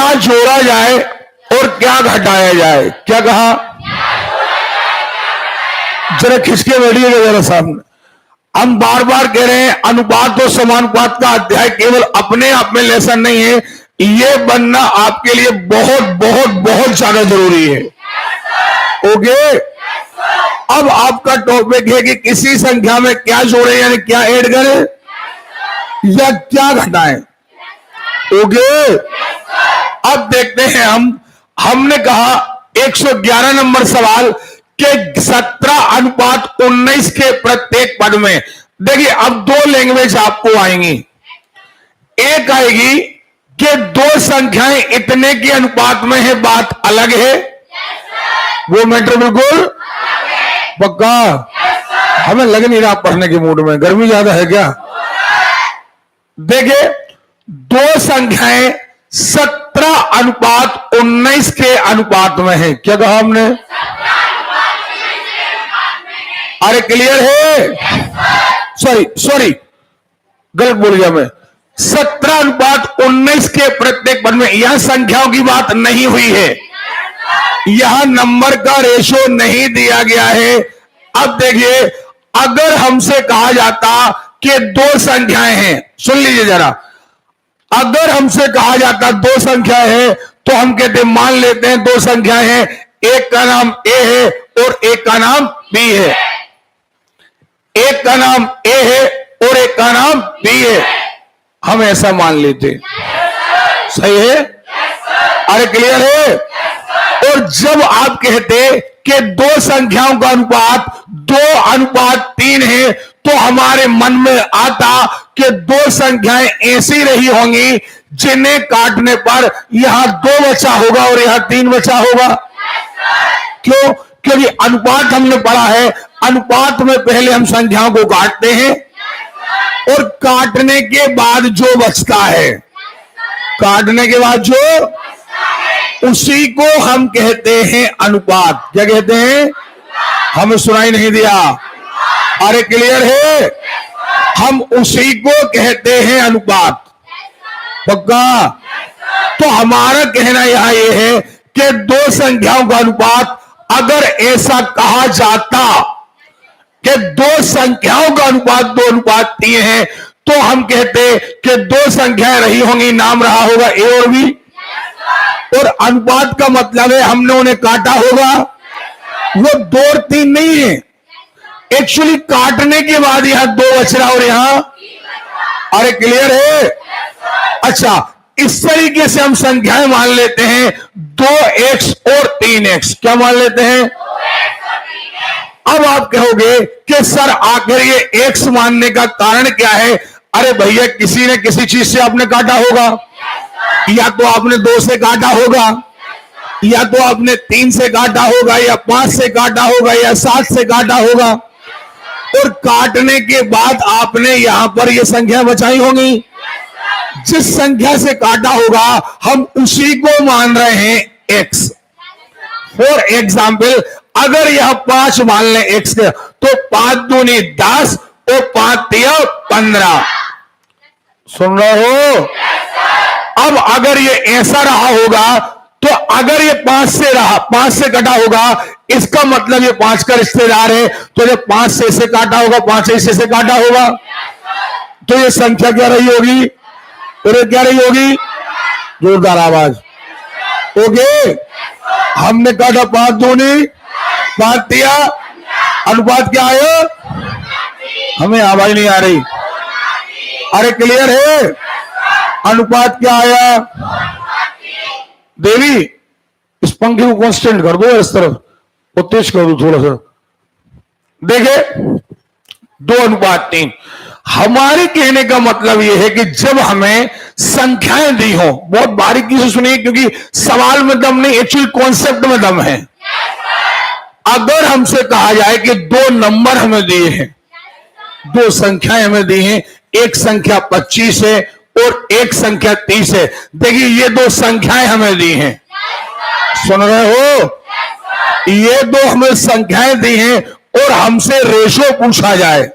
क्या जोड़ा जाए और क्या घटाया जाए? क्या कहा? जरा खिसके बैठिएगा जरा सामने। हम बार बार कह रहे हैं अनुपात और समानुपात का अध्याय केवल अपने आप में लेसन नहीं है, ये बनना आपके लिए बहुत बहुत बहुत ज्यादा जरूरी है। ओके, अब आपका टॉपिक है कि किसी संख्या में क्या जोड़े, यानी क्या ऐड करें या क्या घटाएं। ओके, अब देखते हैं हमने कहा 111 नंबर सवाल के 17:19 के प्रत्येक पद में। देखिए, अब दो लैंग्वेज आपको आएंगी। एक आएगी कि दो संख्याएं इतने के अनुपात में है, बात अलग है, वो मैटर बिल्कुल पक्का। हमें लग नहीं रहा पढ़ने के मूड में, गर्मी ज्यादा है क्या? देखिए, दो संख्याएं 17:19 के अनुपात में है। क्या कहा हमने? अरे क्लियर है? सॉरी गलत बोल गया मैं। 17:19 के प्रत्येक पद में, यह संख्याओं की बात नहीं हुई है, यहां नंबर का रेशो नहीं दिया गया है। अब देखिए, अगर हमसे कहा जाता कि दो संख्याएं हैं, सुन लीजिए जरा, अगर हमसे कहा जाता दो संख्याएं हैं तो हम कहते मान लेते हैं दो संख्याएं हैं, एक का नाम ए है और एक का नाम बी है, एक का नाम ए है और एक का नाम बी है, हम ऐसा मान लेते। सही है? अरे क्लियर है? और जब आप कहते कि दो संख्याओं का अनुपात 2:3 है, तो हमारे मन में आता कि दो संख्याएं ऐसी रही होंगी जिन्हें काटने पर यहां 2 बचा होगा और यहां 3 बचा होगा। क्यों? क्योंकि अनुपात हमने पढ़ा है, अनुपात में पहले हम संख्याओं को काटते हैं और काटने के बाद जो बचता है, काटने के बाद जो, उसी को हम कहते हैं अनुपात। क्या कहते हैं? हमें सुनाई नहीं दिया? अरे क्लियर है? हम उसी को कहते हैं अनुपात। पक्का? तो हमारा कहना यहां यह है कि दो संख्याओं का अनुपात, अगर ऐसा कहा जाता कि दो संख्याओं का अनुपात 2:3 है, तो हम कहते कि दो संख्याएं रही होंगी, नाम रहा होगा ए और बी, और अनुपात का मतलब है हमने उन्हें काटा होगा। वो 2 और 3 नहीं है, एक्चुअली काटने के बाद यहां 2 बच रहा और यहां, अरे क्लियर है? अच्छा, इस तरीके से हम संख्याएं मान लेते हैं 2x और 3x। क्या मान लेते हैं? अब आप कहोगे कि सर आखिर ये x मानने का कारण क्या है? अरे भैया, किसी ने किसी चीज से आपने काटा होगा, या तो आपने 2 से काटा होगा, या तो आपने 3 से काटा होगा, या 5 से काटा होगा, या 7 से काटा होगा, और काटने के बाद आपने यहां पर ये संख्या बचाई होंगी। जिस संख्या से काटा होगा हम उसी को मान रहे हैं x। फॉर एग्जाम्पल, अगर यह 5 मान लें x के, तो 5 दूनी 10 और 5 तिया 15। सुन रहे हो? अब अगर ये ऐसा रहा होगा, तो अगर ये 5 से रहा, 5 से कटा होगा, इसका मतलब ये 5 का रिश्तेदार है, तो ये 5 से काटा होगा, 5 से काटा होगा, तो ये संख्या क्या रही होगी? और क्या रही होगी? जोरदार आवाज। ओके, हमने काटा 5 दूनी 5 तिया, अनुपात क्या आया? हमें आवाज नहीं आ रही। अरे क्लियर है? अनुपात क्या आया? देवी, इस पंखे को कांस्टेंट कर दो, इस तरफ और तेज कर दो थोड़ा सा। देखे, 2:3। हमारे कहने का मतलब यह है कि जब हमें संख्याएं दी हो, बहुत बारीकी से सुनिए क्योंकि सवाल में दम नहीं, एक्चुअली कॉन्सेप्ट में दम है। अगर हमसे कहा जाए कि 2 नंबर हमें दिए हैं, 2 संख्याएं हमें दी हैं, एक संख्या 25 है और एक संख्या 30 है। देखिए, ये 2 संख्याएं हमें दी हैं, सुन रहे हो? ये 2 हमें संख्याएं दी हैं और हमसे रेशो पूछा जाए।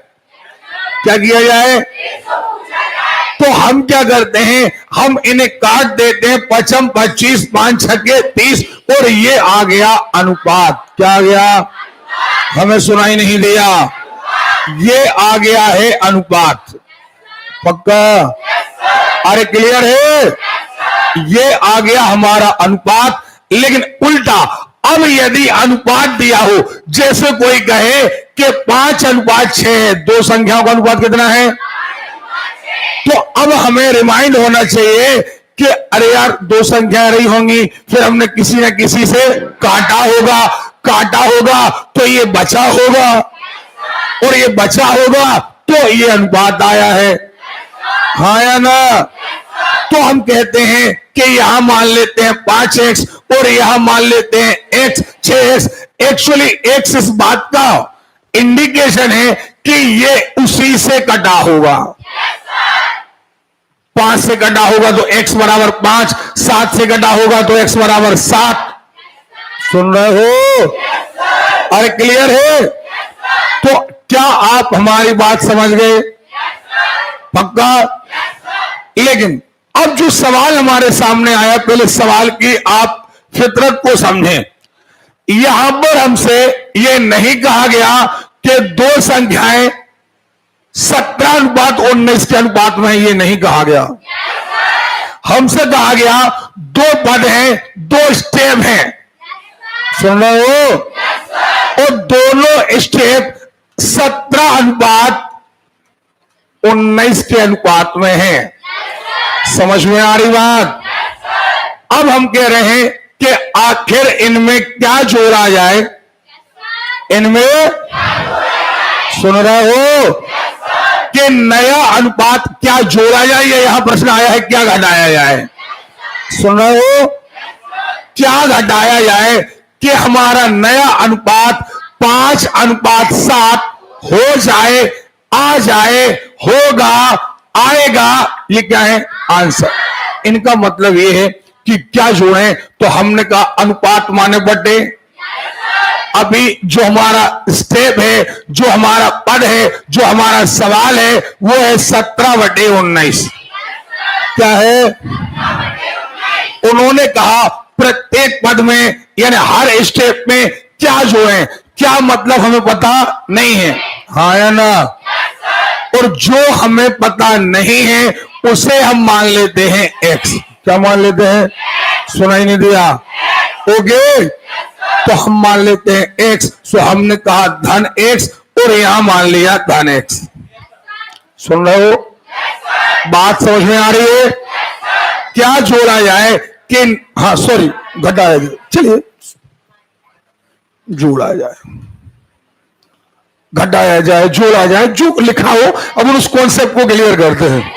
क्या किया जाए? तो हम क्या करते हैं, हम इन्हें काट देते हैं, 55 25 5 छक्के 30, और ये आ गया अनुपात। क्या आ गया? हमें सुनाई नहीं दिया। ये आ गया है अनुपात। पक्का? अरे क्लियर है? ये आ गया हमारा अनुपात। लेकिन उल्टा, अब यदि अनुपात दिया हो, जैसे कोई कहे कि 5:6 है, दो संख्याओं का अनुपात कितना है, तो अब हमें रिमाइंड होना चाहिए कि अरे यार दो संख्याएं रही होंगी, फिर हमने किसी न किसी से काटा होगा तो ये बचा होगा, और ये बचा होगा तो ये अनुपात आया है। हाँ या ना? तो हम कहते हैं कि यहां मान लेते हैं 5x और यहां मान लेते हैं x 6x। एक्चुअली x इस बात का इंडिकेशन है कि ये उसी से कटा होगा। 5 से कटा होगा तो x बराबर 5, 7 से कटा होगा तो x बराबर 7। सुन रहे हो? अरे क्लियर है? तो क्या आप हमारी बात समझ गए? पक्का? लेकिन अब जो सवाल हमारे सामने आया, पहले सवाल की आप फितरत को समझें। यहां पर हमसे यह नहीं कहा गया कि दो संख्याएं 17:19 के अनुपात में, ये नहीं कहा गया। हमसे कहा गया दो पद हैं, दो स्टेप हैं। सुन रहे हो? और दोनों स्टेप 17:19 के अनुपात में हैं। समझ में आ रही बात? अब हम कह रहे हैं कि आखिर इनमें क्या जोड़ा जाए? इनमें सुन रहे हो कि नया अनुपात क्या जोड़ा जाए? यहां प्रश्न आया है, क्या घटाया जाए? सुन रहे हो? क्या घटाया जाए कि हमारा नया अनुपात 5:7 हो जाए, आ जाए, होगा, आएगा। ये क्या है? आंसर। इनका मतलब ये है कि क्या जोड़ें, तो हमने कहा अनुपात माने बटे। अभी जो हमारा स्टेप है, जो हमारा पद है, जो हमारा सवाल है, वो है 17/19। क्या है? उन्होंने कहा प्रत्येक पद में, यानी हर स्टेप में क्या जोड़ें। क्या मतलब हमें पता नहीं है। हाँ या ना? और जो हमें पता नहीं है उसे हम मान लेते हैं x। क्या मान लेते हैं? सुनाई नहीं दिया? ओके, तो हम मान लेते हैं x। सो हमने कहा धन x और यहां मान लिया धन x। सुन रहे हो? बात समझ में आ रही है? क्या जोड़ा जाए कि, हाँ सॉरी, घटाया जाए, चलिए जोड़ा जाए, घटाया जाए, जोड़ा जाए, जो लिखा हो। अब उस कॉन्सेप्ट को क्लियर करते हैं।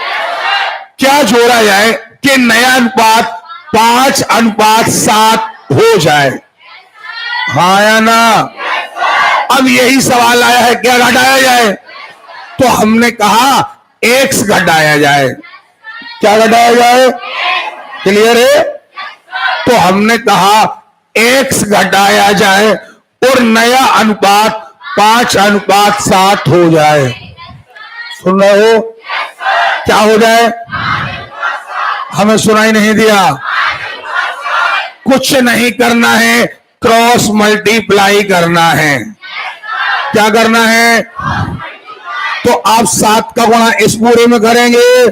क्या जोड़ा जाए कि नया अनुपात 5:7 हो जाए? हाँ या ना? अब यही सवाल आया है, क्या घटाया जाए? तो हमने कहा x घटाया जाए। क्या घटाया जाए? क्लियर है? तो हमने कहा x घटाया जाए और नया अनुपात 5:7 हो जाए। सुन रहे हो? क्या हो जाए? हमें सुनाई नहीं दिया? कुछ नहीं करना है, क्रॉस मल्टीप्लाई करना है। क्या करना है? तो आप 7 का गुणा इस पूरे में करेंगे,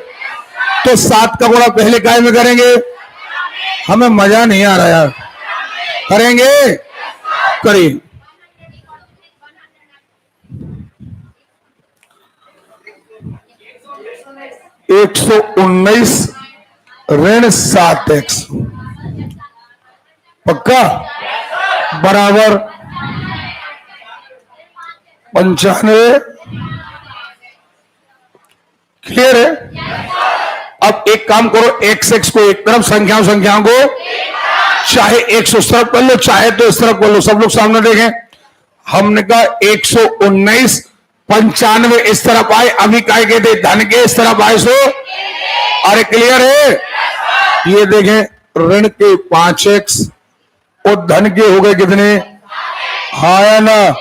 तो 7 का गुणा पहले काय में करेंगे? हमें मजा नहीं आ रहा यार। करेंगे? करिए। 119 ऋण 7x पक्का बराबर 95। क्लियर है? अब एक काम करो, x को एक तरफ, संख्याओं को चाहे 100 उस तरफ कर लो, चाहे तो इस तरफ कर लो। सब लोग सामने देखें। हमने कहा 119 95 इस तरफ आए, अभी काय कहते धन के इस तरफ आए। सो अरे क्लियर है? ये देखें, ऋण के 5x और धन के हो गए कितने? हाँ या ना?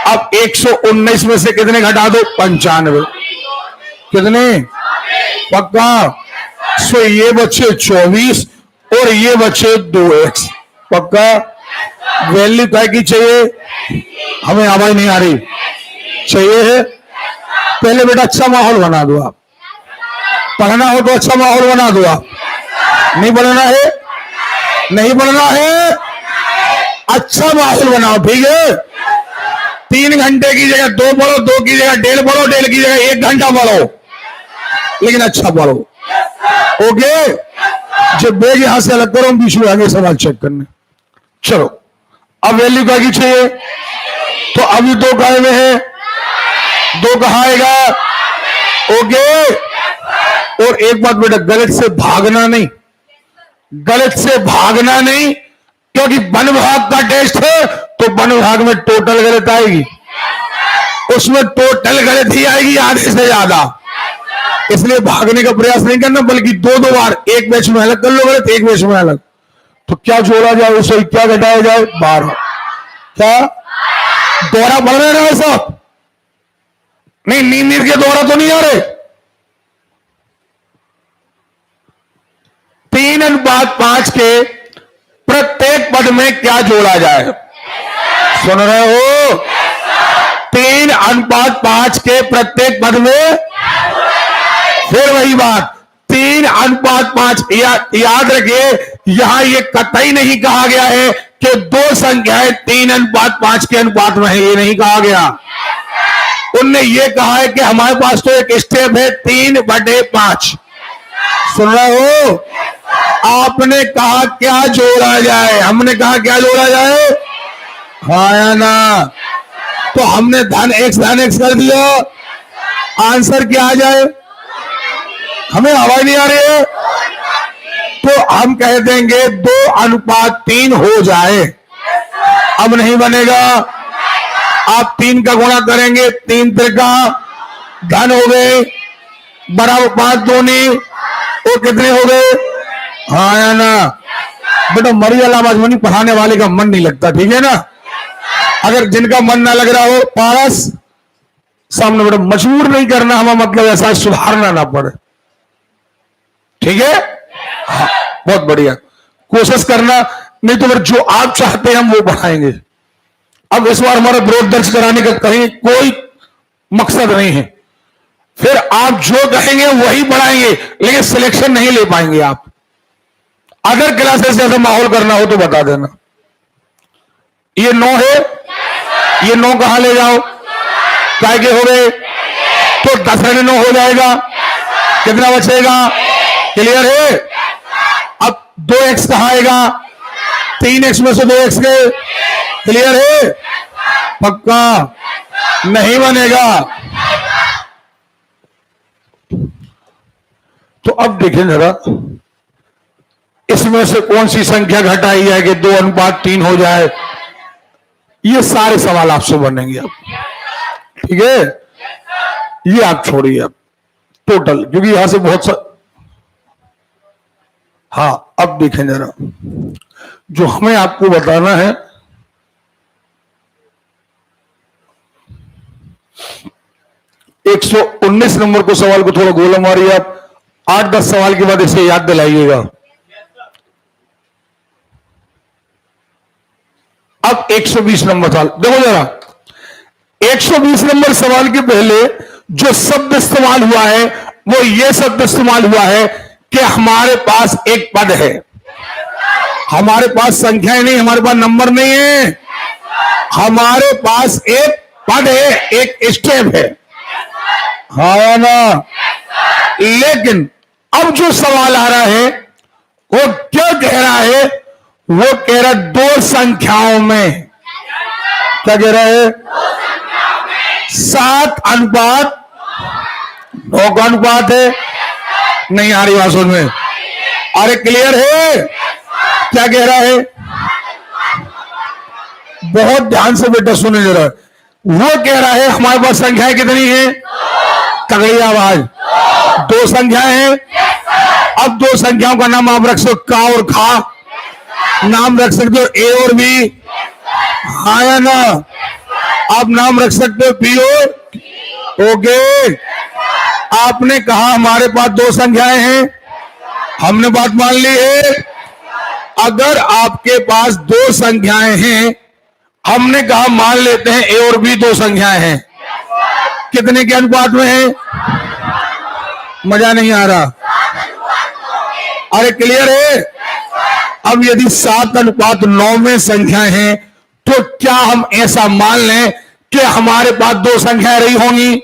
अब 119 में से कितने घटा दो? 95। कितने? पक्का। सो ये बच्चे 24 और ये बच्चे 2x, पक्का। वैल्यू क्या की चाहिए? हमें आवाज नहीं आ रही, चाहिए है। पहले बेटा अच्छा माहौल बना दो आप, पढ़ना हो तो अच्छा माहौल बना दो आप। नहीं पढ़ना है, नहीं पढ़ना है, अच्छा माहौल बनाओ, ठीक है। 3 घंटे की जगह 2 पढ़ो, 2 की जगह 1.5 पढ़ो, 1.5 की जगह 1 घंटा पढ़ो, लेकिन अच्छा पढ़ो, ओके। जब बैग यहां से अलग करो, बीच में आगे सवाल चेक करने। चलो, अब वैल्यू क्या की चाहिए? तो अभी 2 गाय में है, 2 कहां आएगा? ओके। और एक बात बेटा, गलत से भागना नहीं, गलत से भागना नहीं, क्योंकि वन विभाग का टेस्ट है तो वन विभाग में टोटल गलत आएगी, उसमें टोटल गलत ही आएगी, आधे से ज्यादा। इसलिए भागने का प्रयास नहीं करना, बल्कि 2-2 बार, एक बैच में अलग कर लो गलत, एक बैच में अलग। तो क्या जोड़ा जाए उसे, क्या घटाया जाए? 12। क्या दोहरा बढ़ रहे ना ऐसा? नहीं, नींद के दोहरा तो नहीं आ रहे। 3:5 के प्रत्येक पद में क्या जोड़ा जाए? सुन रहे हो? 3:5 के प्रत्येक पद में, फिर वही बात, 3:5। याद रखिए, यहां ये कतई नहीं कहा गया है कि 2 संख्याएं 3:5 के अनुपात में है, ये नहीं कहा गया। उनने ये कहा है कि हमारे पास तो एक स्टेप है 3/5। सुन रहे हो? आपने कहा क्या जोड़ा जाए, हमने कहा क्या जोड़ा जाए, हाँ या ना? तो हमने धन x कर दिया, आंसर क्या आ जाए? हमें आवाज नहीं आ रही है, तो हम कह देंगे 2:3 हो जाए। अब नहीं बनेगा, आप 3 का गुणा करेंगे, 3 त्रिका धन हो गए, बराबर 5 दूनी, वो कितने हो गए, हाँ या ना? बेटा मरियल आवाज मनी, पढ़ाने वाले का मन नहीं लगता, ठीक है ना। अगर जिनका मन ना लग रहा हो पास सामने, बेटा मजबूर नहीं करना, हमें मतलब ऐसा सुधारना ना पड़े, ठीक है। हाँ, बहुत बढ़िया, कोशिश करना, नहीं तो फिर जो आप चाहते हैं हम वो पढ़ाएंगे। अब इस बार हमारा विरोध दर्ज कराने का कहीं कोई मकसद नहीं है, फिर आप जो कहेंगे वही पढ़ाएंगे, लेकिन सिलेक्शन नहीं ले पाएंगे आप। अगर क्लासेस जैसा माहौल करना हो तो बता देना। ये 9 है, ये 9 कहां ले जाओ, काय के हो गए, तो 10 हो जाएगा, कितना बचेगा? क्लियर है? अब 2x कहां आएगा? 3x में से 2x गए, क्लियर है? पक्का नहीं बनेगा। तो अब देखें जरा, इसमें से कौन सी संख्या घटाई जाए कि 2:3 हो जाए? ये सारे सवाल आपसे बनेंगे अब, ठीक है। ये आप छोड़िए अब टोटल, क्योंकि यहां से बहुत सा। हाँ, अब देखें जरा, जो हमें आपको बताना है, एक 119 नंबर को सवाल को थोड़ा गोला मारिए आप, 8-10 सवाल के बाद इसे याद दिलाइएगा। अब 120 नंबर सवाल देखो जरा, 120 नंबर सवाल के पहले जो शब्द इस्तेमाल हुआ है वो ये शब्द इस्तेमाल हुआ है कि हमारे पास एक पद है, हमारे पास संख्याएं नहीं, हमारे पास नंबर नहीं है, हमारे पास एक पद है, एक स्टेप है, हाँ या ना? लेकिन अब जो सवाल आ रहा है वो क्या कह रहा है? वो कह रहा है 2 संख्याओं में, क्या कह रहा है? 7:9 का अनुपात है। नहीं आ रही बात समझ में? अरे क्लियर है? क्या कह रहा है? बहुत ध्यान से बेटा सुने जरा, वो कह रहा है हमारे पास संख्याएं कितनी है? तगड़ी आवाज, 2 संख्याएं हैं। अब 2 संख्याओं का नाम आप रख सकते हो, का और खा, नाम रख सकते हो ए और बी, हाँ या ना? आप नाम रख सकते हो पी और ओके। आपने कहा हमारे पास दो संख्याएं हैं, हमने बात मान ली है। अगर आपके पास दो संख्याएं हैं, हमने कहा मान लेते हैं ए और बी दो संख्याएं हैं, कितने के अनुपात में है? मजा नहीं आ रहा? अरे क्लियर है? अब यदि 7:9 में संख्याएं हैं तो क्या हम ऐसा मान लें कि हमारे पास दो संख्याएं रही होंगी,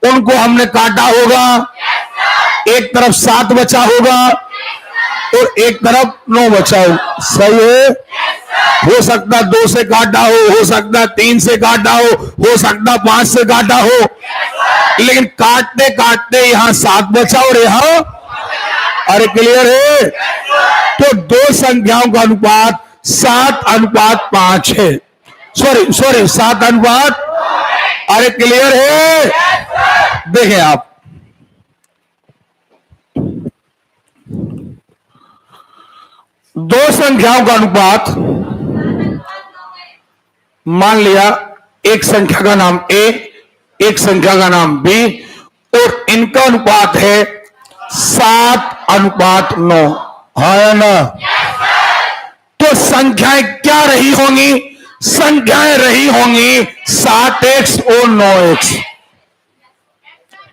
उनको हमने काटा होगा, एक तरफ 7 बचा होगा और एक तरफ 9 बचा हो? सही है? हो सकता 2 से काटा हो सकता 3 से काटा हो सकता 5 से काटा हो, लेकिन काटते काटते यहां 7 बचा और यहां, अरे क्लियर है? तो दो संख्याओं का अनुपात 7:5 है। सॉरी 7:, अरे क्लियर है? देखें आप, दो संख्याओं का अनुपात, मान लिया एक संख्या का नाम ए, एक संख्या का नाम बी, और इनका अनुपात है 7:9, है ना? तो संख्याएं क्या रही होंगी? संख्याएं रही होंगी 7x और 9x।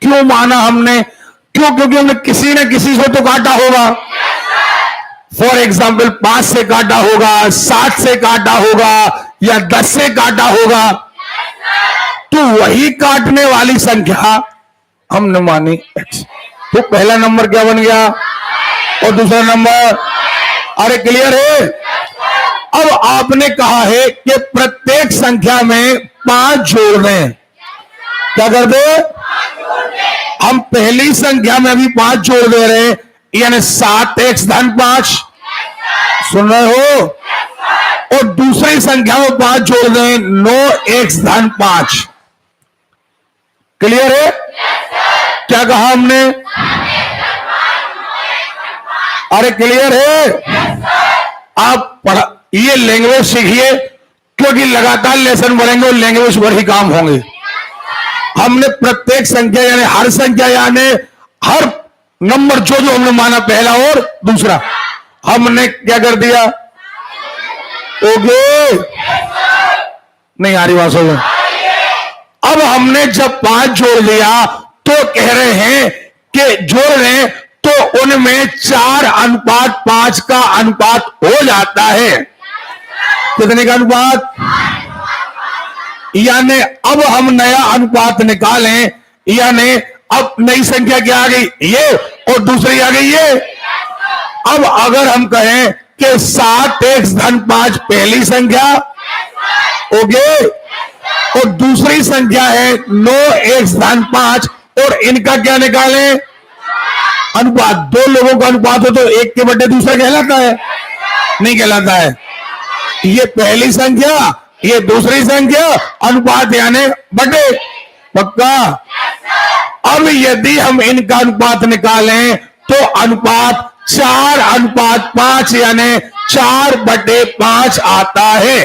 क्यों माना हमने? क्यों? क्योंकि हमने किसी न किसी से तो काटा होगा। फॉर एग्जाम्पल 5 से काटा होगा, 7 से काटा होगा या 10 से काटा होगा, तो वही काटने वाली संख्या हमने मानी x। तो पहला नंबर क्या बन गया और दूसरा नंबर, अरे क्लियर है? अब आपने कहा है कि प्रत्येक संख्या में 5 जोड़ दें। क्या कर दे? हम पहली संख्या में अभी 5 जोड़ दे रहे हैं, यानी 7x धन 5, सुन रहे हो? और दूसरी संख्या में 5 जोड़ दें, 9x धन 5। क्लियर है? क्या कहा हमने? अरे क्लियर है? आप ये लैंग्वेज सीखिए, क्योंकि लगातार लेसन बढ़ेंगे और लैंग्वेज पर ही काम होंगे। हमने प्रत्येक संख्या यानी हर संख्या यानी हर नंबर जो जो हमने माना, पहला और दूसरा, हमने क्या कर दिया? ओके, नहीं आ रही बात समझ? अब हमने जब 5 जोड़ दिया तो कह रहे हैं कि जोड़ रहे तो उनमें 4:5 का अनुपात हो जाता है। कितने का अनुपात? यानी अब हम नया अनुपात निकालें, यानी अब नई संख्या क्या आ गई? ये, और दूसरी आ गई ये। अब अगर हम कहें कि 7x धन 5 पहली संख्या, ओके, और दूसरी संख्या है 9x धन 5, और इनका क्या निकालें? अनुपात। दो लोगों का अनुपात हो तो एक के बटे दूसरा कहलाता है? नहीं कहलाता है। ये पहली संख्या, ये दूसरी संख्या, अनुपात यानी बटे। पक्का? अब यदि हम इनका अनुपात निकालें तो अनुपात 4:5 यानी 4/5 आता है।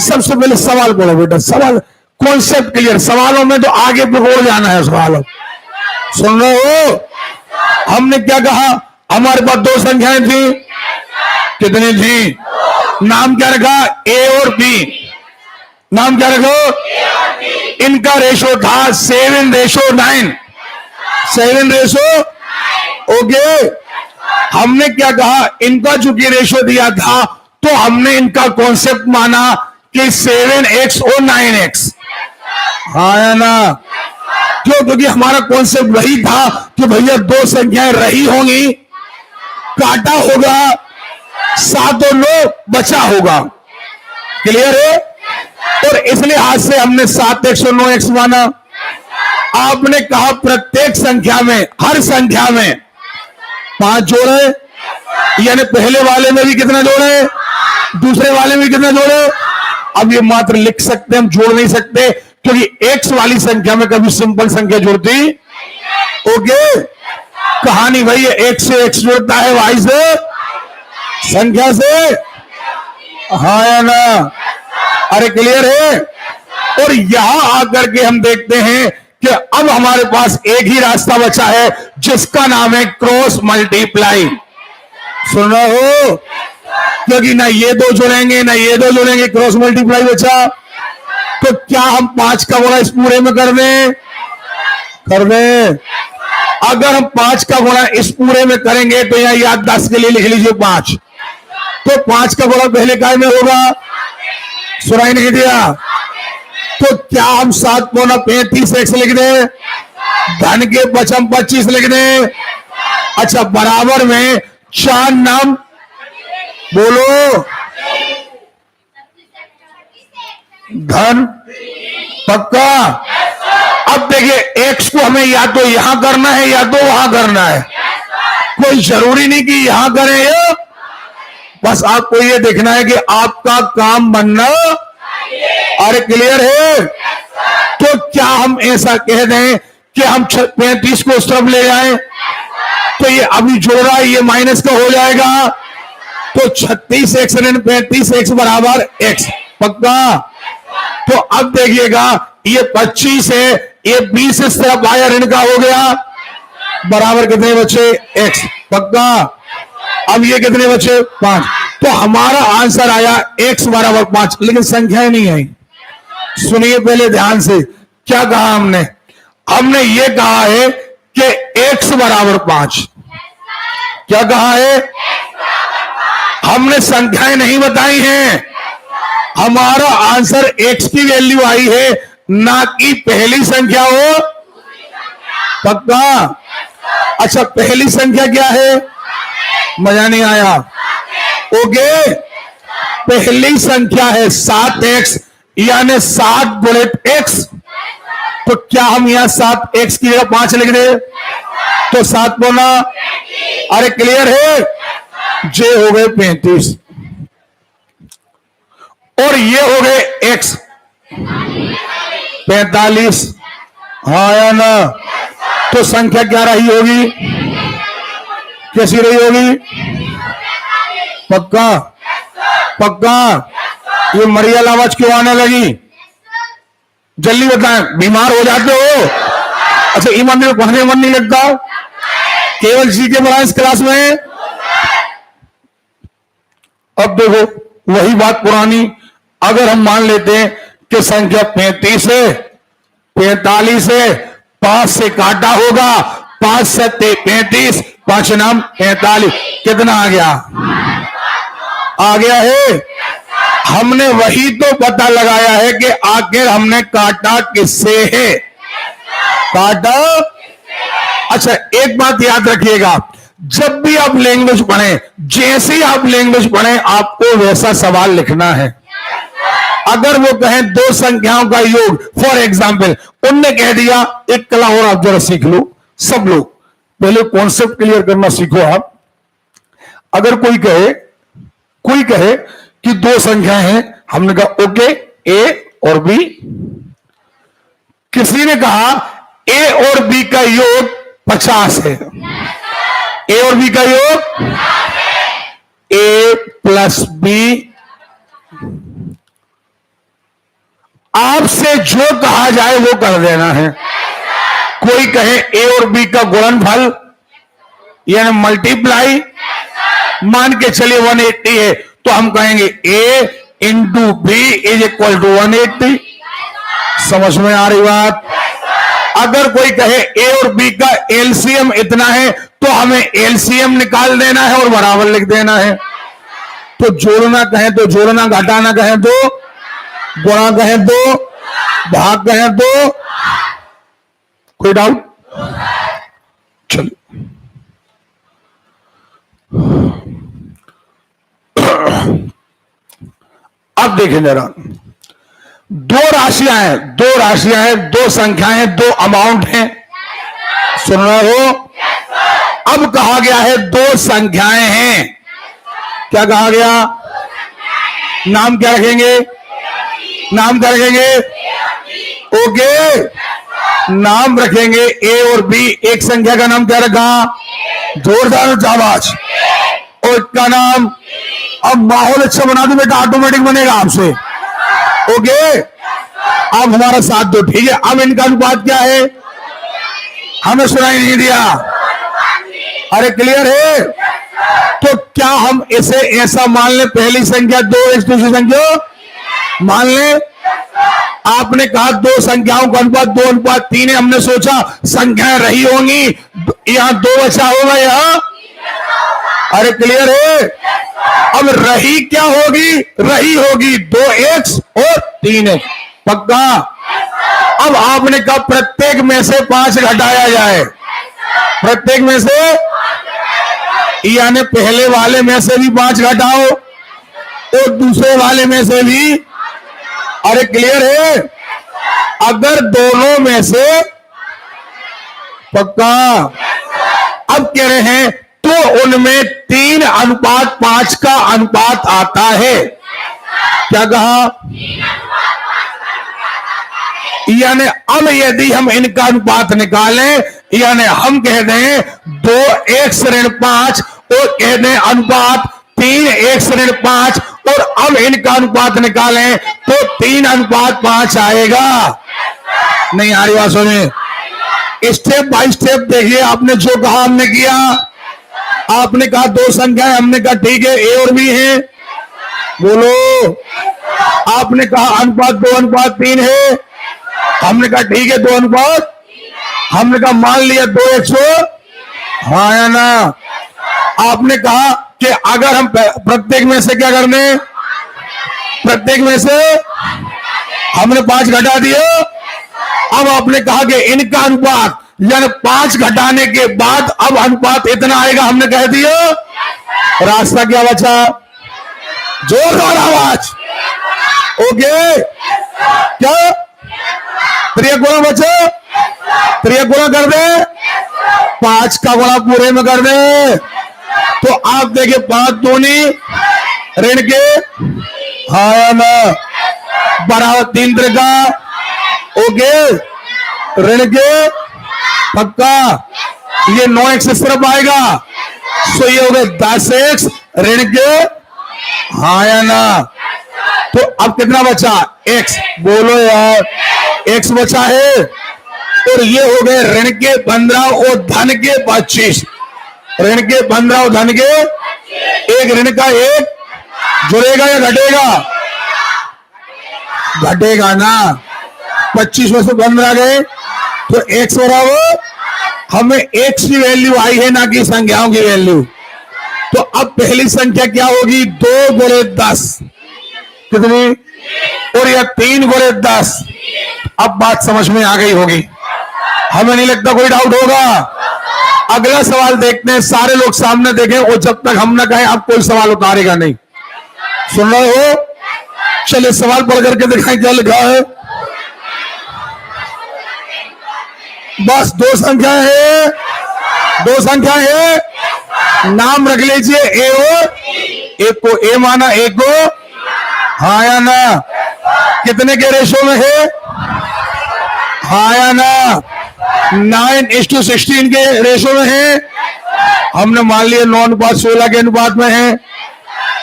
सबसे पहले सवाल पढ़ो बेटा, सवाल कॉन्सेप्ट क्लियर। सवालों में तो आगे पकड़ जाना है। सवालों सुन रहे हो? हमने क्या कहा? हमारे पास दो संख्याएं थी। कितनी थी? नाम क्या रखा? ए और बी। नाम क्या रखो? इनका रेशो था 7:9। 7:9। ओके, हमने क्या कहा? इनका चूंकि रेशो दिया था तो हमने इनका कॉन्सेप्ट माना कि 7x और 9x। हाँ या ना? क्यों? क्योंकि हमारा कॉन्सेप्ट वही था कि भैया दो संख्याएं रही होंगी, काटा होगा, 7 और 9 बचा होगा। क्लियर है? और इसलिए हाथ से हमने 7x और 9x माना। आपने कहा प्रत्येक संख्या में, हर संख्या में 5 जोड़े, यानी पहले वाले में भी कितना जोड़े, दूसरे वाले में कितना जोड़े। अब ये मात्र लिख सकते हैं, हम जोड़ नहीं सकते, क्योंकि x वाली संख्या में कभी सिंपल संख्या जुड़ती। ओके, कहानी भाई x से x जोड़ता है, y से संख्या से। हाँ या ना? अरे क्लियर है? और यहां आकर के हम देखते हैं कि अब हमारे पास एक ही रास्ता बचा है जिसका नाम है क्रॉस मल्टीप्लाई। सुन रहे हो? क्योंकि ना ये दो जुड़ेंगे ना ये दो जुड़ेंगे, क्रॉस मल्टीप्लाई बचा। तो क्या हम 5 का गुणा इस पूरे में कर दें? कर दें। अगर हम 5 का गुणा इस पूरे में करेंगे तो यहां याद 10 के लिए लिख लीजिए 5। तो 5 का गुणा पहले काय में होगा? सुनाई नहीं दिया? तो क्या हम 7 पौना 35 x लिख दें? धन के पचम 25 लिख दें? अच्छा, बराबर में 4 नाम बोलो। धन पक्का। अब देखिए x को हमें या तो यहां करना है या तो वहां करना है। कोई जरूरी नहीं कि यहां करें या, बस आपको ये देखना है कि आपका काम बनना। अरे क्लियर है? तो क्या हम ऐसा कह दें कि हम 35 को उस तरफ ले जाएं? तो ये अभी जोड़ रहा है, ये माइनस का हो जाएगा। तो 36x ऋण 35x बराबर x। पक्का। तो अब देखिएगा, ये 25 है, ये 20 इस तरफ आया, ऋण का हो गया, बराबर कितने बचे? x। पक्का। अब ये कितने बचे? 5। तो हमारा आंसर आया x बराबर 5, लेकिन संख्याएं नहीं आई। सुनिए पहले ध्यान से, क्या कहा हमने? हमने ये कहा है कि x बराबर 5। क्या कहा है? हमने संख्याएं नहीं बताई हैं। हमारा आंसर x की वैल्यू आई है, ना कि पहली संख्या हो। पक्का। अच्छा, पहली संख्या क्या है? मजा नहीं आया? ओके, पहली संख्या है 7x, यानी 7 बुलेट x। तो क्या हम यहां 7x की जगह 5 लिख दे? तो 7 बोला। अरे क्लियर है? जे हो गए 35 और ये हो गए x 45। हाँ या ना? तो संख्या क्या रही होगी? कैसी रही होगी? पक्का। पक्का। ये मरियल आवाज क्यों आने लगी? जल्दी बताएं, बीमार हो जाते हो? अच्छा, ईमान में पढ़ने मन नहीं लगता? केवल जी के बड़ा इस क्लास में। अब देखो वही बात पुरानी, अगर हम मान लेते हैं कि संख्या 35 है, 45 है, 5 से काटा होगा, 5 से 35, 5 नाम 45, कितना आ गया? आ गया है। हमने वही तो पता लगाया है कि आखिर हमने काटा किससे है? काटा। अच्छा, एक बात याद रखिएगा, जब भी आप लैंग्वेज पढ़ें, जैसे ही आप लैंग्वेज पढ़ें, आपको वैसा सवाल लिखना है। अगर वो कहें 2 संख्याओं का योग, फॉर एग्जाम्पल उनने कह दिया, एक कला और आप जरा सीख लो, सब लोग पहले कॉन्सेप्ट क्लियर करना सीखो आप। अगर कोई कहे कि 2 संख्या हैं, हमने कहा ओके, ए और बी। किसी ने कहा ए और बी का योग 50 है। ए और बी का योग ए प्लस बी। आपसे जो कहा जाए वो कर देना है। कोई कहे ए और बी का गुणनफल यानी मल्टीप्लाई, मान के चलिए 180 है, तो हम कहेंगे A into B is equal to 180। समझ में आ रही बात? अगर कोई कहे ए और बी का एलसीएम इतना है, तो हमें एलसीएम निकाल देना है और बराबर लिख देना है। तो जोड़ना कहें तो जोड़ना, घटाना कहें तो गुणा कहें तो, भाग कहें तो। कोई डाउट? चलिए, अब देखें जरा, 2 राशियां हैं, 2 संख्याएं हैं, 2 अमाउंट हैं। सुन रहे हो? अब कहा गया है 2 संख्याएं हैं। क्या कहा गया? नाम क्या रखेंगे? नाम क्या रखेंगे? ओके, नाम रखेंगे ए और बी। एक संख्या का नाम क्या रखा? जोरदार आवाज। और का नाम, अब माहौल अच्छा बना दो बेटा, ऑटोमेटिक बनेगा आपसे। ओके, अब हमारा साथ दो, ठीक है। अब इनका अनुपात क्या है, हमें सुनाई नहीं दिया। अरे क्लियर है? तो क्या हम इसे ऐसा मान लें, पहली संख्या 2x दूसरी संख्या मान लें? आपने कहा दो संख्याओं का अनुपात 2:3 है, हमने सोचा संख्याएं रही होंगी, यहां 2 बचा होगा, यहां। अरे क्लियर है? अब रही क्या होगी, रही होगी 2x और 3x, पक्का। अब आपने कहा प्रत्येक में से 5 घटाया जाए, प्रत्येक में से, यानी पहले वाले में से भी 5 घटाओ और दूसरे वाले में से भी। अरे क्लियर है? अगर दोनों में से, पक्का। अब कह रहे हैं तो उनमें 3:5 का अनुपात आता है, क्या कहा? यानी अब यदि हम इनका अनुपात निकालें, यानी हम कह दें 2x-5 और कह दें अनुपात 3x-5 और अब इनका अनुपात निकालें तो 3:5 आएगा। नहीं आ रही बात? सुनिए, स्टेप बाय स्टेप देखिए। आपने जो कहा हमने किया, आपने कहा 2 संख्याएं, हमने कहा ठीक है ए और बी है, बोलो। आपने कहा अनुपात 2:3 है, हमने कहा ठीक है 2:, हमने कहा मान लिया 2x, हाँ या ना? आपने कहा कि अगर हम प्रत्येक में से क्या करने, प्रत्येक में से हमने 5 घटा दिया। अब आपने कहा कि इनका अनुपात, यानी 5 घटाने के बाद अब अनुपात इतना आएगा, हमने कह दिया। रास्ता क्या बचा? जोरदार आवाज, ओके। क्या 3 गुणा बचा? 3 गुणा कर दे, 5 का गुणा पूरे में कर दे, तो आप देखिए 5 दूनी ऋण के, हाँ या ना, बराबर 3 त्रिका, ओके, ऋण के, पक्का। ये 9x इस तरफ आएगा, सो ये हो गए 10x ऋण के, हाँ या ना? तो अब कितना बचा? x, बोलो यार, x बचा है। और ये हो गए ऋण के 15 और धन के 25, ऋण के 15 और धन के, एक ऋण का 1 जुड़ेगा या घटेगा? घटेगा ना। 25 में से 15 गए तो x बराबर, हमें x की वैल्यू आई है, ना कि संख्याओं की वैल्यू। तो अब पहली संख्या क्या होगी? 2 गुणे 10, कितनी? और यह 3 गुणे 10। अब बात समझ में आ गई होगी, हमें नहीं लगता कोई डाउट होगा। अगला सवाल देखते हैं, सारे लोग सामने देखें और जब तक हम ना कहें आप कोई सवाल उतारेगा नहीं। सुन रहे हो? चलिए सवाल पढ़ करके दिखाएं क्या लिखा है। बस 2 संख्या है, 2 संख्या है, नाम रख लीजिए ए और, एक को ए माना, एक को, हाँ या ना? कितने के रेशो में है, हाँ या ना? 9:16 के रेशो में है, हमने मान लिया 9:16 के अनुपात में है,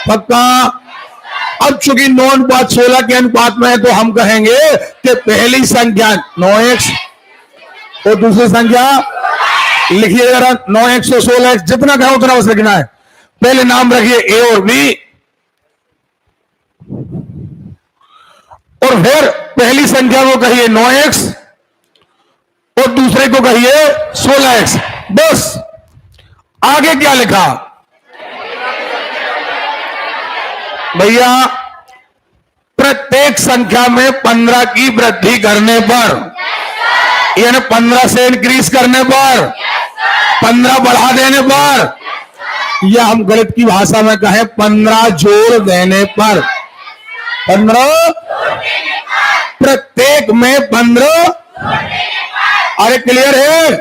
पक्का। अब चूंकि 9:16 के अनुपात में है तो हम कहेंगे कि पहली संख्या 9x और दूसरी संख्या लिखिए जरा 9x और 16x, जितना कहें उतना बस लिखना है। पहले नाम रखिए ए और बी, और फिर पहली संख्या को कहिए 9x और दूसरे को कहिए 16x। बस आगे क्या लिखा भैया? प्रत्येक संख्या में 15 की वृद्धि करने पर, यानी 15 से इंक्रीज करने पर, 15 बढ़ा देने पर, या हम गणित की भाषा में कहें 15 जोड़ देने पर, 15 प्रत्येक में 15। अरे क्लियर है?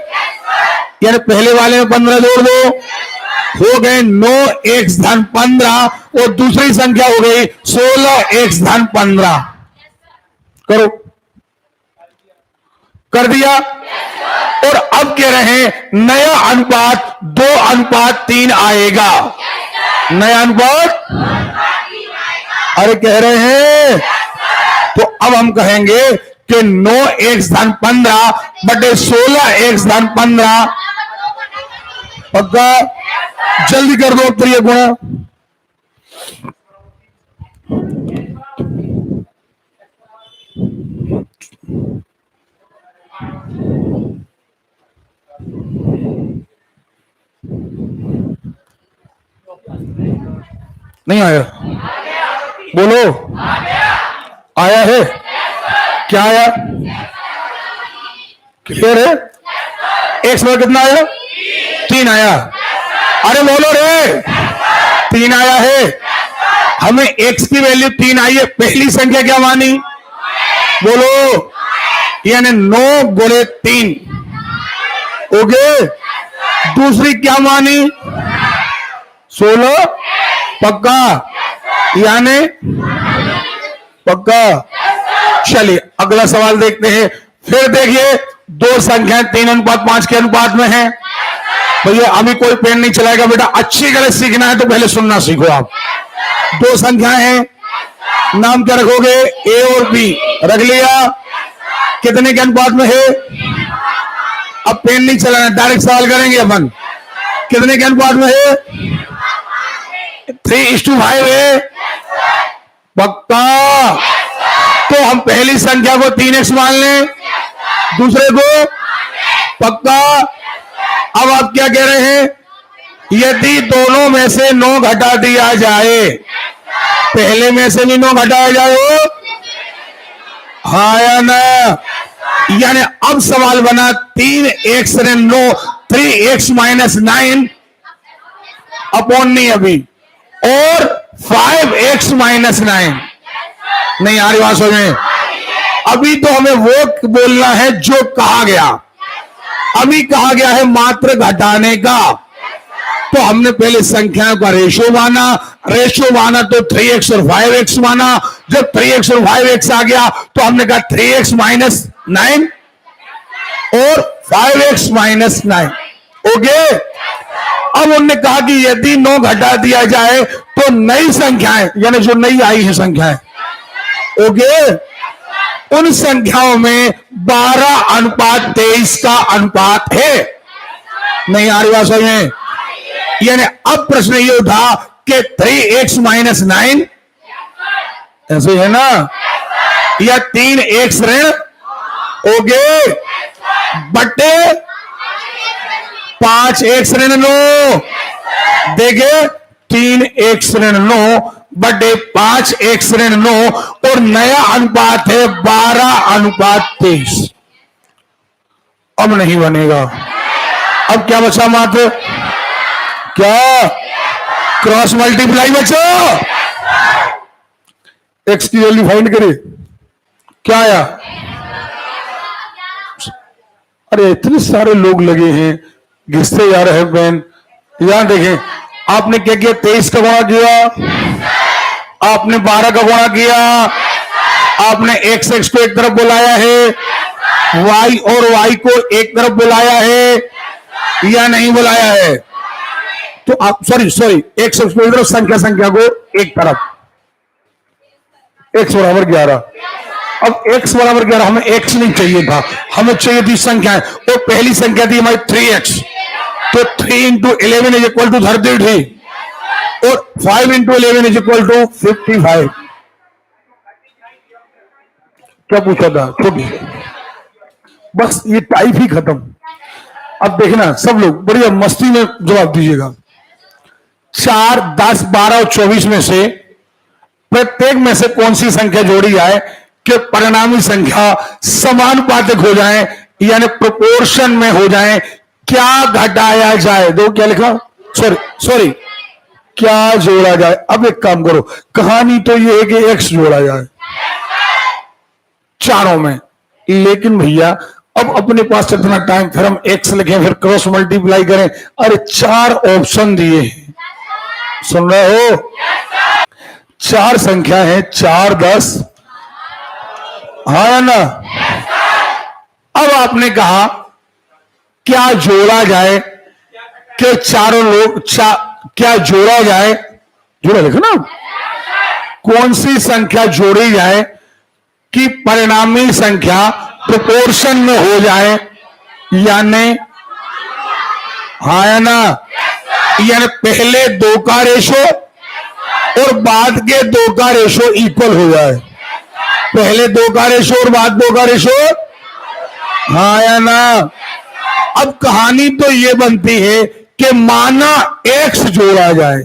यानी पहले वाले में 15 जोड़ दो, हो गए 9x धन 15 और दूसरी संख्या हो गई 16x धन 15। करो, कर दिया। और अब कह रहे हैं नया अनुपात 2:3 आएगा, नया अनुपात। अरे कह रहे हैं तो अब हम कहेंगे कि 9x-15/16x-15 पक्का। जल्दी कर दो उत्तर, ये गुणा। नहीं आया? बोलो, आया है? क्या आया? क्लियर है? एक्स में कितना आया? 3 आया। अरे बोलो रे, 3 आया है। हमें एक्स की वैल्यू 3 आई है। पहली संख्या क्या मानी? बोलो, यानी 9 गुणे 3। ओके। दूसरी क्या मानी? 16 पक्का, यानी पक्का। चलिए अगला सवाल देखते हैं। फिर देखिए, दो संख्याएं 3:5 के अनुपात में है। भैया अभी कोई पेन नहीं चलाएगा बेटा, अच्छी गलत सीखना है तो पहले सुनना सीखो आप। दो संख्याएं हैं, नाम क्या रखोगे? ए और बी रख लिया। कितने के अनुपात में है? अब पेन नहीं चलाना, डायरेक्ट सवाल करेंगे अपन। कितने के अनुपात में है? 3:5 है पक्का। तो हम पहली संख्या को 3x मान लें, दूसरे को पक्का। अब आप क्या कह रहे हैं? यदि दोनों में से 9 घटा दिया जाए, पहले में से भी 9 घटाया जाए, हाँ या ना? यानी अब सवाल बना 3x ऋण 9, 3x - 9 अपॉन नहीं अभी, और 5x - 9। नहीं आ रही बात समझ में? अभी तो हमें वो बोलना है जो कहा गया। अभी कहा गया है मात्र घटाने का, तो हमने पहले संख्याओं का रेशो माना तो 3x और 5x माना। जब 3x और 5x आ गया तो हमने कहा 3x - 9 और 5x - 9। ओके। अब उन्होंने कहा कि यदि 9 घटा दिया जाए तो नई संख्याएं, यानी जो नई आई है संख्याएं, ओके, उन संख्याओं में 12:23 का अनुपात है। नहीं आ रही बात समझ में? यानी अब प्रश्न ये उठा कि 3x - 9 ऐसे है ना, या 3x ऋण ओके बटे 5x ऋण 9। देखे, 3x ऋण 9 बटे 5x ऋण 9, और नया अनुपात है 12:23। अब नहीं बनेगा। अब क्या बचा मात्र? क्या? क्रॉस मल्टीप्लाई बचो। एक्स की वैल्यू फाइंड करिए। क्या आया? अरे इतने सारे लोग लगे हैं, घिसते जा रहे हैं पेन। यहां देखें, आपने क्या किया? 23 का गुणा किया, आपने 12 का गुणा किया, आपने x को एक तरफ बुलाया है, y और y को एक तरफ बुलाया है या नहीं बुलाया है? तो आप सॉरी x को एक तरफ, संख्या को एक तरफ, x बराबर 11। अब x बराबर 11, हमें x नहीं चाहिए था, हमें चाहिए थी संख्याएं। और पहली संख्या थी हमारी 3x, तो 3 × 11 = 33 और 5 × 11 = 55। क्या पूछा था? छोटी, बस ये टाइप ही खत्म। अब देखना सब लोग बढ़िया मस्ती में जवाब दीजिएगा। 4, 10, 12 और 24 में से प्रत्येक में से कौन सी संख्या जोड़ी जाए कि परिणामी संख्या समानुपातिक हो जाए, यानी प्रोपोर्शन में हो जाए? क्या घटाया जाए? दो क्या लिखा? सॉरी क्या जोड़ा जाए? अब एक काम करो, कहानी तो ये है कि x जोड़ा जाए चारों में, लेकिन भैया अब अपने पास इतना टाइम, फिर हम x लिखें, फिर क्रॉस मल्टीप्लाई करें। अरे 4 ऑप्शन दिए हैं, सुन रहे हो? 4 संख्या है, 4, 10, हाँ ना? अब आपने कहा क्या जोड़ा जाए कि चारों लोग क्या जोड़ा जाए? जोड़ा लिखो ना, कौन सी संख्या जोड़ी जाए कि परिणामी संख्या प्रोपोर्शन में हो जाए, यानी हाँ या ना, यानी पहले 2 का रेशो और बाद के 2 का रेशो इक्वल हो जाए। पहले 2 का रेशो और बाद 2 का रेशो, हाँ या ना। अब कहानी तो ये बनती है कि माना x जोड़ा जाए,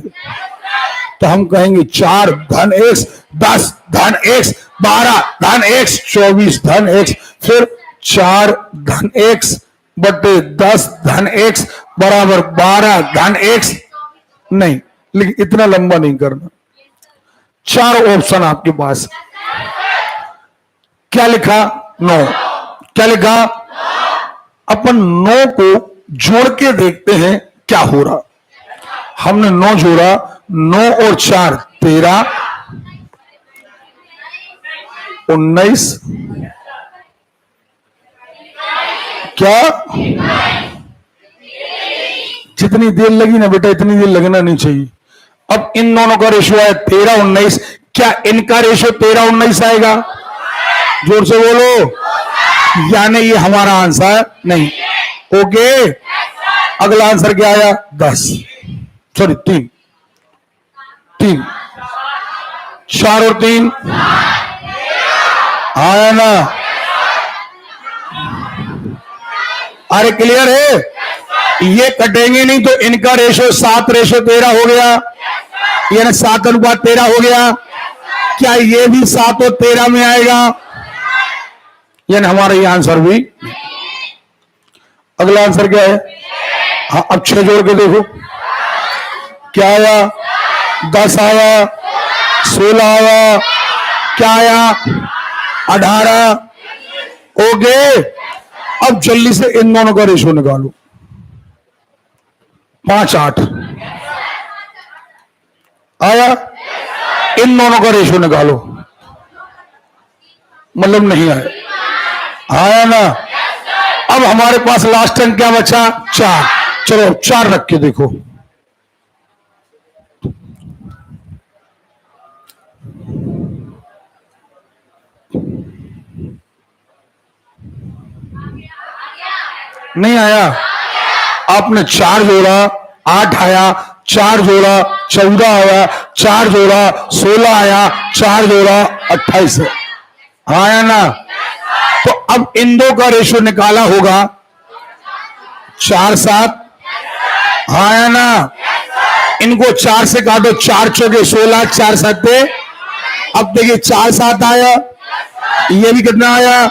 तो हम कहेंगे 4 धन x, 10 धन x, 12 धन x, 24 धन x, फिर 4 धन x बटे 10 धन x बराबर 12 धन x। नहीं, लेकिन इतना लंबा नहीं करना। 4 ऑप्शन आपके पास। क्या लिखा? 9। क्या लिखा? अपन 9 को जोड़ के देखते हैं क्या हो रहा। हमने 9 जोड़ा, 9 और 4 13, 19, क्या जितनी देर लगी ना बेटा इतनी देर लगना नहीं चाहिए। अब इन दोनों का रेशियो है 13 19, क्या इनका रेशियो 13 19 आएगा? जोर से बोलो। यानी ये हमारा आंसर नहीं। ओके, अगला आंसर क्या आया? 10, सॉरी 3, 4 और 3 आया ना? अरे क्लियर है? ये कटेंगे नहीं तो इनका रेशो 7 रेशो 13 हो गया, यानी 7 अनुपात 13 हो गया। क्या ये भी 7 और 13 में आएगा? यानी हमारा ये आंसर भी। अगला आंसर क्या है? हाँ, अब 6 जोड़ के देखो क्या आया? 10 आया, 16 आया, क्या आया? 18। ओके, अब जल्दी से इन दोनों का रेशो निकालो। 5 8 आया। इन दोनों का रेशो निकालो, मतलब नहीं आया। आया ना? अब हमारे पास लास्ट अंक क्या बचा? 4। चलो 4 रख के देखो। नहीं आया? आपने 4 जोड़ा 8 आया, 4 जोड़ा 14 आया, 4 जोड़ा 16 आया, 4 जोड़ा 28 आया ना? तो अब इन दो का रेशो निकाला होगा 4 7 आया ना? इनको 4 से काटो, 4 चौके 16, 4 7। अब देखिए 4 7 आया, ये भी कितना आया?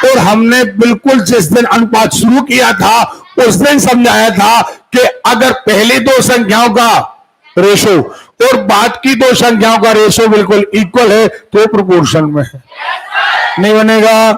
और हमने बिल्कुल जिस दिन अनुपात शुरू किया था उस दिन समझाया था कि अगर पहली 2 संख्याओं का रेशो और बाद की 2 संख्याओं का रेशो बिल्कुल इक्वल है तो प्रोपोर्शन में है। नहीं बनेगा?